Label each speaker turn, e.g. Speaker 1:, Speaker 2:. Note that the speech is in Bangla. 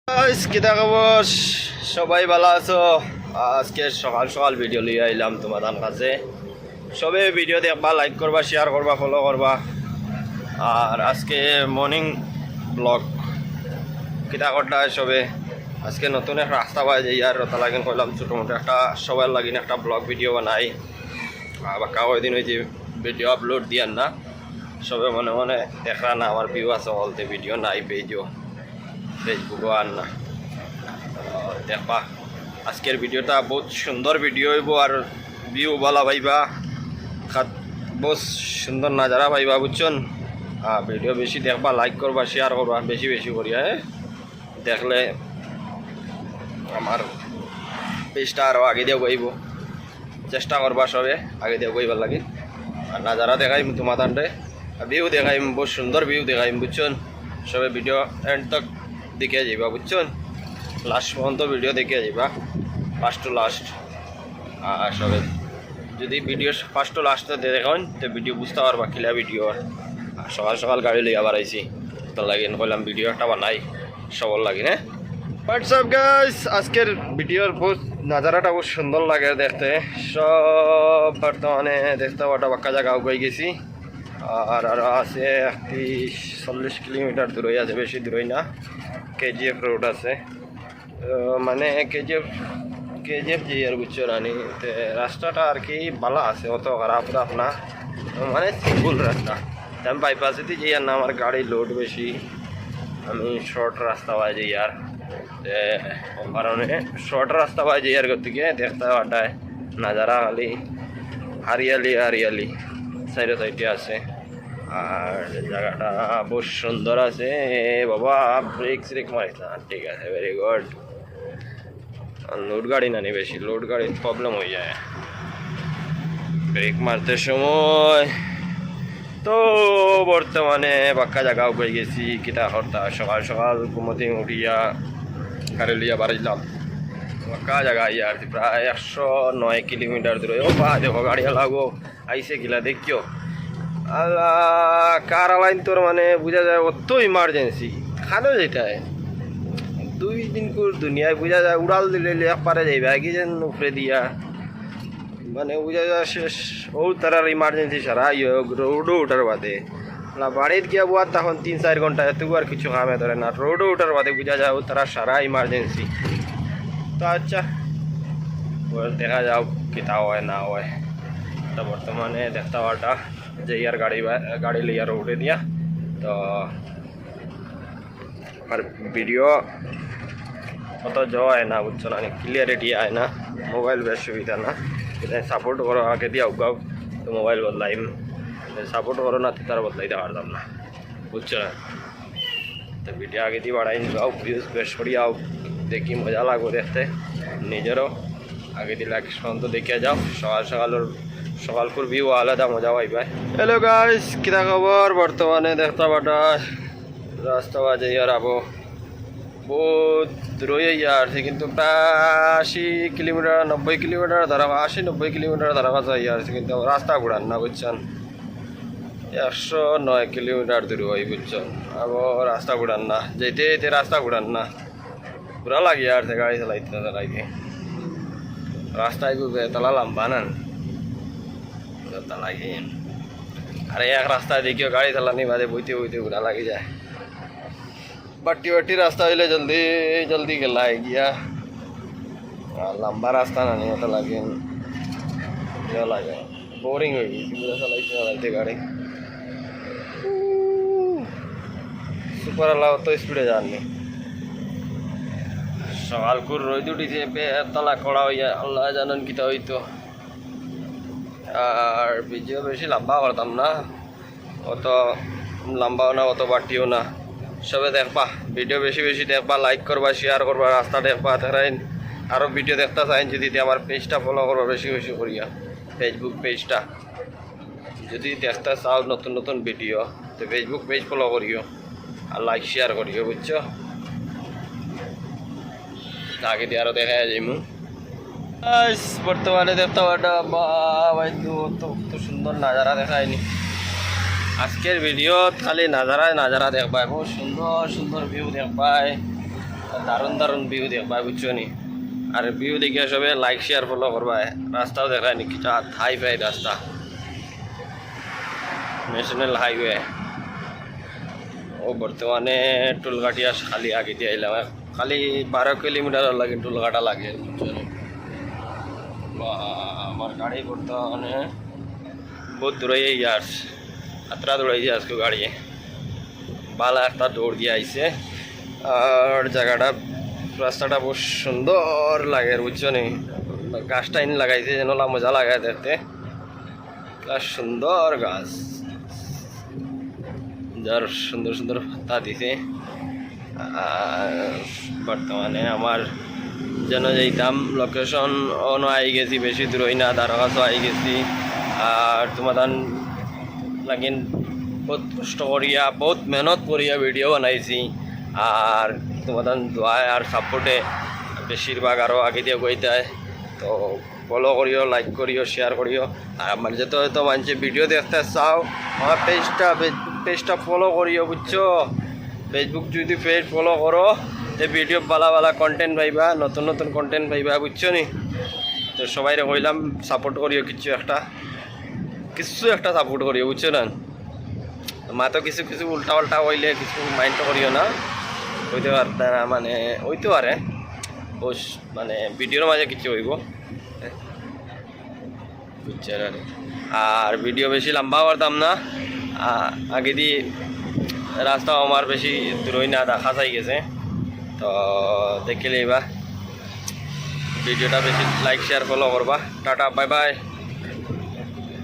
Speaker 1: কিতা খবর? সবাই ভালো আছো? আজকে সকাল সকাল ভিডিও লিয়ে আইলাম তোমাদের কাছে। সবে ভিডিও দেখবা, লাইক করবা, শেয়ার করবা, ফলো করবা। আর আজকে মর্নিং ব্লগ কিতা করতে সবে আজকে নতুন একটা রাস্তা পাই যে ইয়ার রতা লাগিন করলাম ছোটো মোটো একটা সবার লাগিন একটা ব্লগ ভিডিও বানাই। বাক্কা কয়দিন হয়েছে ভিডিও আপলোড দিয়ার না, সবে মনে মনে দেখা না আমার ভিউ আছে বলতে ভিডিও নাই পেজও, ফেসবুকও আর না। দেখবা আজকের ভিডিওটা বহুত সুন্দর ভিডিও হইব আর ভিউ বলা পাইবা, বহুত সুন্দর নাজারা পাইবা বুঝছেন। ভিডিও বেশি দেখবা, লাইক করবা, শেয়ার করবা বেশি বেশি করিয়া, দেখলে আমার পেজটা আরও আগে দিয়ে বইব। চেষ্টা করবা সবে আগে দিয়ে বইবার লাগে। আর নাজারা দেখাইম তোমাদের, ভিউ দেখাইম, বহুত সুন্দর ভিউ দেখাইম বুঝছেন। সবে ভিডিও এন্ড তক দেখে যাইবা বুঝছেন, লাস্ট পর্যন্ত ভিডিও দেখে যাইবা, ফার্স্ট টু লাস্ট। আর সবে যদি ভিডিও ফার্স্ট টু লাস্টে দেখুন তো ভিডিও বুঝতে পারবা কিলা ভিডিও। আর সকাল সকাল গাড়ি লইয়া বাড়াইছি, তো লাগে কইলাম ভিডিও একটা বানাই সবল লাগে। হ্যাঁ হোয়াটসঅ্যাপ গাইস, আজকের ভিডিওর বহুত নাজারাটা বহুত সুন্দর লাগে দেখতে। সব বর্তমানে দেখতে পাটা বাক্কা জায়গা উগাই গেছি। আর আরও আছে 30-40 কিলোমিটার দূরই আছে, বেশি দূরই না। কেজিএফ রোড আছে, মানে কেজিএফ যে আর বুঝছো রানি, রাস্তাটা আর কি ভালো আছে, অত খারাপ না, মানে সিম্পল রাস্তা। আমি বাইপাসে দিয়ে যাই আর না, আমার গাড়ি লোড বেশি, আমি শর্ট রাস্তা পাই যাই আর কারণে শর্ট রাস্তা পাই যাই আর থেকে দেখতে পাঠায় নাজারা খালি হারিয়ালি হারিয়ালি সাইডে সাইডে আছে। আর জায়গাটা বহুত সুন্দর আছে বাবা, ব্রেক শ্রেক মারিস না, ঠিক আছে, ভেরি গুড। লোড গাড়ি না নি, বেশি লোড গাড়ির প্রবলেম হয়ে যায় ব্রেক মারতে সময়। তো বর্তমানে বাক্কা জায়গা উঠে গেছি, কিতা হরতা সকাল সকাল ঘুমতে উঠিয়া গাড়ি লিয়া বাড়াইলাম বাক্কা জায়গা ইয়ার প্রায় 109 কিলোমিটার দূরে। ও পা দেখো গাড়ি লাগো আইসে গিলা দেখিও, আল্লাহ কার লাইন তোর মানে বোঝা যায় অত ইমার্জেন্সি খানো যেটায় 2 দিন করে দুনিয়ায় বোঝা যায় উড়াল দিলে একবারে যাইবে আগে যেন উপরে দিয়া, মানে বোঝা যায় শেষ। ও তার ইমার্জেন্সি সারা রোডও ওঠার বাদে না, বাড়ির গিয়া বোয়ার তখন 3-4 ঘন্টা এত আর কিছু কামে ধরে না, রোডও ওঠার বাদে বোঝা যায় ও তারা সারা ইমার্জেন্সি। তো আচ্ছা দেখা যাও কিতা হয় না হয়। তো বর্তমানে দেখতে পাওয়াটা যে ইয়ার গাড়ি লিয়ার উঠে দিয়া, তো আর ভিডিও অত হয় না বুঝছো না, ক্লিয়ারিটি আয় না, মোবাইল বেশ সুবিধা না, সাপোর্ট করো আগে দিয়া উগাও তো মোবাইল বদলাইম, সাপোর্ট করো না তো তার বদলাইতে পারতাম না বুঝছো না। তো ভিডিও আগে দিয়ে বাড়াই যাও, ভিউজ বেশ করিয়াও, দেখি মজা লাগবে দেখতে, নিজেরও আগে দিয়ে লাইক পর্যন্ত দেখে যাও। সকালপুর ভিউ আলাদা মজা পাইবাই। হ্যালো গাইস, কিতা খবর? বর্তমানে দেখতে পাটা রাস্তা বাজে ইয়ার আবো বহুত দূরই ইয়ার, কিন্তু প্রায় 80 কিলোমিটার 90 কিলোমিটার ধরা, 80-90 কিলোমিটার ধরা কাছে ইয়ার, কিন্তু রাস্তা ঘুরান না বুঝছেন। 109 কিলোমিটার দূর হয় বুঝছেন, আবার রাস্তা ঘুরান না, যেতে রাস্তা ঘুরান না, ঘুরা লাগে আর গাড়ি চালাইতে লাগে। রাস্তায় তালা লম্বা না লাগে, আর এক রাস্তায় দেখিও গাড়ি চালানি বাদে বইতে বইতে ঘুরা লাগে যায়। বাটি রাস্তা হইলে জলদি জলদি গেলা গিয়া, লম্বা রাস্তা না নিয়ে তো লাগে লাগে, বোরিং হয়ে গেছি চালাইতে গাড়ি। সুপার আল্লাহ তো স্পিডে যাননি, সকালকুর রোদ উঠিছে, তলা কড়া হইয়া আল্লাহ জানেন কিতা হইতো। আর ভিডিও বেশি লম্বা করতাম না, অত লম্বাও না অত বাটিও না, সবে দেখবা ভিডিও বেশি বেশি দেখবা, লাইক করবা, শেয়ার করবা, রাস্তা দেখবা। তারা আরও ভিডিও দেখতে চাইন যদি আমার পেজটা ফলো করবা বেশি বেশি করিয়া, ফেসবুক পেজটা যদি দেখতে চাও নতুন নতুন ভিডিও, তো ফেসবুক পেজ ফলো করিও আর লাইক শেয়ার করিও বুঝছো। আগে দিয়ে আরও দেখা যাইমু। বর্তমানে দেখতে পাটা ভাই তো সুন্দর নাজারা দেখায়নি আজকের ভিডিও, খালি নাজারা দেখবাই, বহুত সুন্দর সুন্দর ভিউ দেখবাই। দারুণ দারুণ ভিউ দেখবা বুঝছো নি আর ভিউ দেখে সবে লাইক শেয়ার ফলো করবা রাস্তাও দেখায় নি কিছু হাই ফাই রাস্তা ন্যাশনাল হাইওয়ে ও বর্তমানে টুলগাটিয়া খালি আগে দিয়ে আইলাম খালি 12 কিলোমিটার লাগে টুলগাটা লাগে বুঝছো নি আমার গাড়ি বর্তমানে বহুত দূরে যাস আত্রা দৌড়াই যাস গাড়ি ভালো একটা দৌড় দিয়ে আইছে আর জায়গাটা রাস্তাটা বহু সুন্দর লাগে বুঝছো নি গাছটা ইন লাগাইছে যেন মজা লাগায় দেখতে সুন্দর গাছ যার সুন্দর সুন্দর পাতা দিছে আর বর্তমানে আমার যেন যেতাম লোকেশন অন আই গেছি বেশি দূর হই না দ্বারকাছও আই গেছি আর তোমাদের লাগিন বহুত কষ্ট করিয়া বহুত মেহনত করিয়া ভিডিও বানাইছি আর তোমাদের দোয়া আর সাপোর্টে বেশিরভাগ আরও আগে দিয়ে গইতায় তো ফলো করিও লাইক করিও শেয়ার করিও আর আমার যেতে হয়তো মানুষের ভিডিও দেখতে চাও আমার পেজটা ফলো করিও বুঝছো ফেসবুক যদি পেজ ফলো করো তো ভিডিও ভালো ভালো কন্টেন্ট পাইবা নতুন নতুন কন্টেন্ট পাইবা বুঝছো নি তো সবাই কইলাম সাপোর্ট করিও কিছু একটা সাপোর্ট করিও বুঝছো না মা তো কিছু কিছু উল্টা উল্টা হইলে কিছু মাইন্ড করিও না হইতে পারতে না মানে হইতে পারে মানে ভিডিওর মাঝে কিছু হইব বুঝছে আর ভিডিও বেশি লম্বা করতাম না আগে দিয়ে রাস্তা আমার বেশি দূরই না দেখা যাই গেছে তো দেখিলে এবার ভিডিওটা বেশি লাইক শেয়ার ফলো করবা টাটা বাই বাই